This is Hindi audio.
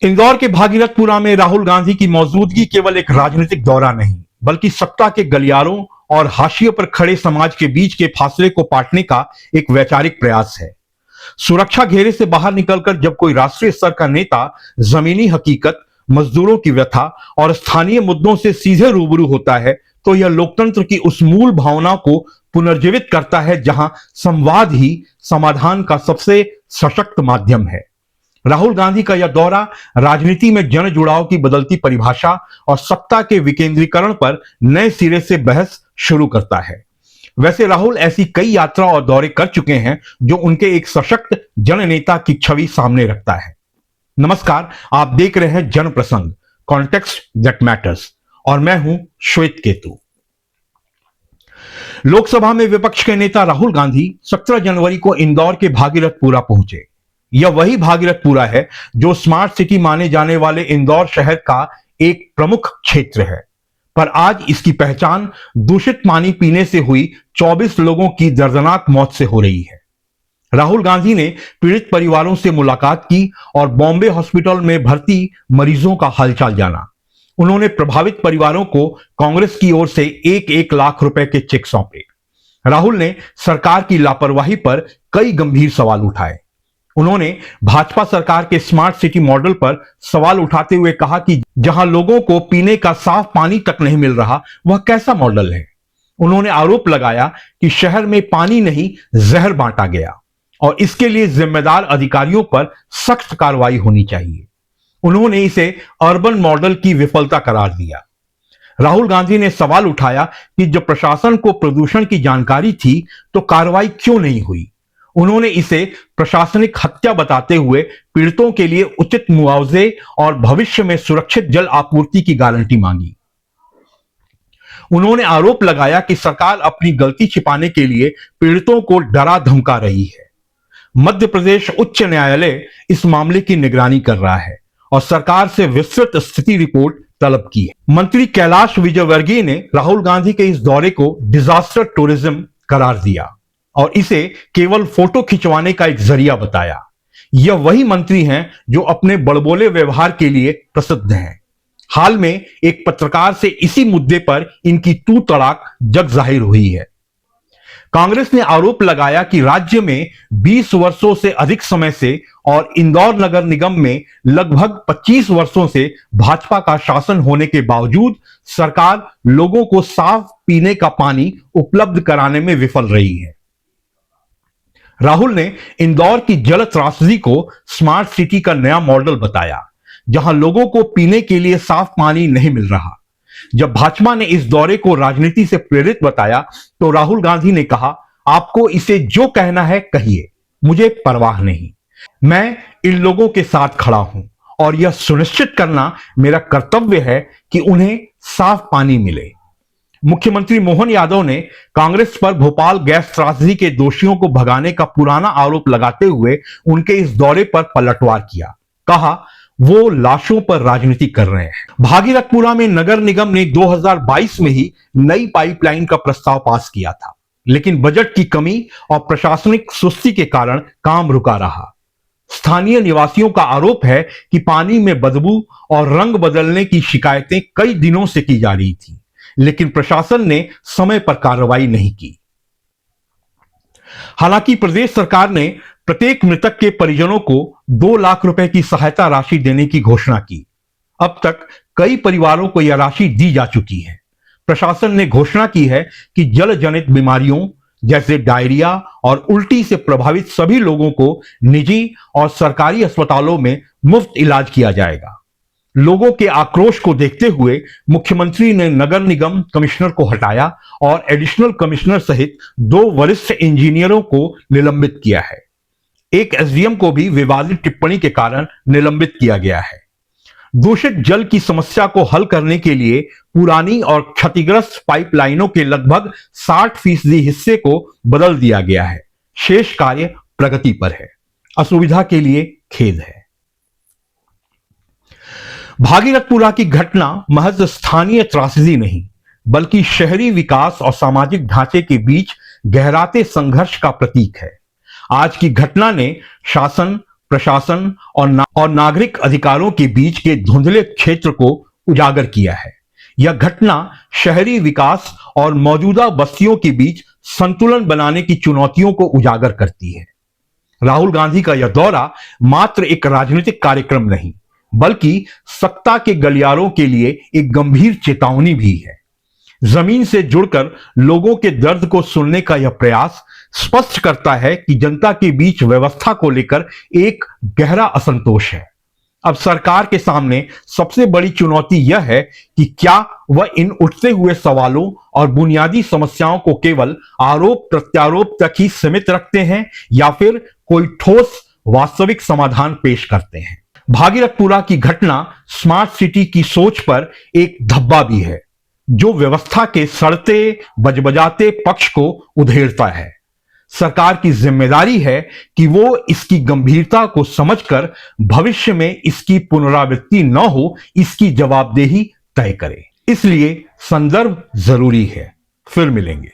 इंदौर के भागीरथपुरा में राहुल गांधी की मौजूदगी केवल एक राजनीतिक दौरा नहीं, बल्कि सत्ता के गलियारों और हाशिए पर खड़े समाज के बीच के फासले को पाटने का एक वैचारिक प्रयास है। सुरक्षा घेरे से बाहर निकलकर जब कोई राष्ट्रीय स्तर का नेता जमीनी हकीकत, मजदूरों की व्यथा और स्थानीय मुद्दों से सीधे रूबरू होता है, तो यह लोकतंत्र की उस मूल भावना को पुनर्जीवित करता है जहां संवाद ही समाधान का सबसे सशक्त माध्यम है। राहुल गांधी का यह दौरा राजनीति में जन जुड़ाव की बदलती परिभाषा और सत्ता के विकेंद्रीकरण पर नए सिरे से बहस शुरू करता है। वैसे राहुल ऐसी कई यात्रा और दौरे कर चुके हैं जो उनके एक सशक्त जननेता की छवि सामने रखता है। नमस्कार, आप देख रहे हैं जन प्रसंग, कॉन्टेक्स्ट दैट मैटर्स, और मैं हूं श्वेत केतु। लोकसभा में विपक्ष के नेता राहुल गांधी 17 जनवरी को इंदौर के भागीरथपुरा पहुंचे। यह वही भागीरथपुरा है जो स्मार्ट सिटी माने जाने वाले इंदौर शहर का एक प्रमुख क्षेत्र है, पर आज इसकी पहचान दूषित पानी पीने से हुई 24 लोगों की दर्दनाक मौत से हो रही है। राहुल गांधी ने पीड़ित परिवारों से मुलाकात की और बॉम्बे हॉस्पिटल में भर्ती मरीजों का हालचाल जाना। उन्होंने प्रभावित परिवारों को कांग्रेस की ओर से 1-1 लाख रुपए के चेक सौंपे। राहुल ने सरकार की लापरवाही पर कई गंभीर सवाल उठाए। उन्होंने भाजपा सरकार के स्मार्ट सिटी मॉडल पर सवाल उठाते हुए कहा कि जहां लोगों को पीने का साफ पानी तक नहीं मिल रहा, वह कैसा मॉडल है। उन्होंने आरोप लगाया कि शहर में पानी नहीं, जहर बांटा गया और इसके लिए जिम्मेदार अधिकारियों पर सख्त कार्रवाई होनी चाहिए। उन्होंने इसे अर्बन मॉडल की विफलता करार दिया। राहुल गांधी ने सवाल उठाया कि जब प्रशासन को प्रदूषण की जानकारी थी तो कार्रवाई क्यों नहीं हुई। उन्होंने इसे प्रशासनिक हत्या बताते हुए पीड़ितों के लिए उचित मुआवजे और भविष्य में सुरक्षित जल आपूर्ति की गारंटी मांगी। उन्होंने आरोप लगाया कि सरकार अपनी गलती छिपाने के लिए पीड़ितों को डरा धमका रही है। मध्य प्रदेश उच्च न्यायालय इस मामले की निगरानी कर रहा है और सरकार से विस्तृत स्थिति रिपोर्ट तलब की है। मंत्री कैलाश विजयवर्गीय ने राहुल गांधी के इस दौरे को डिजास्टर टूरिज्म करार दिया और इसे केवल फोटो खिंचवाने का एक जरिया बताया। यह वही मंत्री हैं जो अपने बड़बोले व्यवहार के लिए प्रसिद्ध हैं। हाल में एक पत्रकार से इसी मुद्दे पर इनकी तू तड़ाक जग जाहिर हुई है। कांग्रेस ने आरोप लगाया कि राज्य में 20 वर्षों से अधिक समय से और इंदौर नगर निगम में लगभग 25 वर्षों से भाजपा का शासन होने के बावजूद सरकार लोगों को साफ पीने का पानी उपलब्ध कराने में विफल रही है। राहुल ने इंदौर की जल त्रासदी को स्मार्ट सिटी का नया मॉडल बताया, जहां लोगों को पीने के लिए साफ पानी नहीं मिल रहा। जब भाजपा ने इस दौरे को राजनीति से प्रेरित बताया तो राहुल गांधी ने कहा, आपको इसे जो कहना है कहिए, मुझे परवाह नहीं। मैं इन लोगों के साथ खड़ा हूं और यह सुनिश्चित करना मेरा कर्तव्य है कि उन्हें साफ पानी मिले। मुख्यमंत्री मोहन यादव ने कांग्रेस पर भोपाल गैस त्रासदी के दोषियों को भगाने का पुराना आरोप लगाते हुए उनके इस दौरे पर पलटवार किया। कहा, वो लाशों पर राजनीति कर रहे हैं। भागीरथपुरा में नगर निगम ने 2022 में ही नई पाइपलाइन का प्रस्ताव पास किया था, लेकिन बजट की कमी और प्रशासनिक सुस्ती के कारण काम रुका रहा। स्थानीय निवासियों का आरोप है कि पानी में बदबू और रंग बदलने की शिकायतें कई दिनों से की जा रही थी, लेकिन प्रशासन ने समय पर कार्रवाई नहीं की। हालांकि प्रदेश सरकार ने प्रत्येक मृतक के परिजनों को 2 लाख रुपए की सहायता राशि देने की घोषणा की। अब तक कई परिवारों को यह राशि दी जा चुकी है। प्रशासन ने घोषणा की है कि जल जनित बीमारियों जैसे डायरिया और उल्टी से प्रभावित सभी लोगों को निजी और सरकारी अस्पतालों में मुफ्त इलाज किया जाएगा। लोगों के आक्रोश को देखते हुए मुख्यमंत्री ने नगर निगम कमिश्नर को हटाया और एडिशनल कमिश्नर सहित 2 वरिष्ठ इंजीनियरों को निलंबित किया है। एक एसडीएम को भी विवादित टिप्पणी के कारण निलंबित किया गया है। दूषित जल की समस्या को हल करने के लिए पुरानी और क्षतिग्रस्त पाइपलाइनों के लगभग 60% हिस्से को बदल दिया गया है। शेष कार्य प्रगति पर है। असुविधा के लिए खेद है। भागीरथपुरा की घटना महज स्थानीय त्रासदी नहीं, बल्कि शहरी विकास और सामाजिक ढांचे के बीच गहराते संघर्ष का प्रतीक है। आज की घटना ने शासन, प्रशासन और नागरिक अधिकारों के बीच के धुंधले क्षेत्र को उजागर किया है। यह घटना शहरी विकास और मौजूदा बस्तियों के बीच संतुलन बनाने की चुनौतियों को उजागर करती है। राहुल गांधी का यह दौरा मात्र एक राजनीतिक कार्यक्रम नहीं, बल्कि सत्ता के गलियारों के लिए एक गंभीर चेतावनी भी है। जमीन से जुड़कर लोगों के दर्द को सुनने का यह प्रयास स्पष्ट करता है कि जनता के बीच व्यवस्था को लेकर एक गहरा असंतोष है। अब सरकार के सामने सबसे बड़ी चुनौती यह है कि क्या वह इन उठते हुए सवालों और बुनियादी समस्याओं को केवल आरोप प्रत्यारोप तक ही सीमित रखते हैं या फिर कोई ठोस वास्तविक समाधान पेश करते हैं। भागीरथपुरा की घटना स्मार्ट सिटी की सोच पर एक धब्बा भी है, जो व्यवस्था के सड़ते बजबजाते पक्ष को उधेड़ता है। सरकार की जिम्मेदारी है कि वो इसकी गंभीरता को समझकर भविष्य में इसकी पुनरावृत्ति न हो, इसकी जवाबदेही तय करे। इसलिए संदर्भ जरूरी है। फिर मिलेंगे।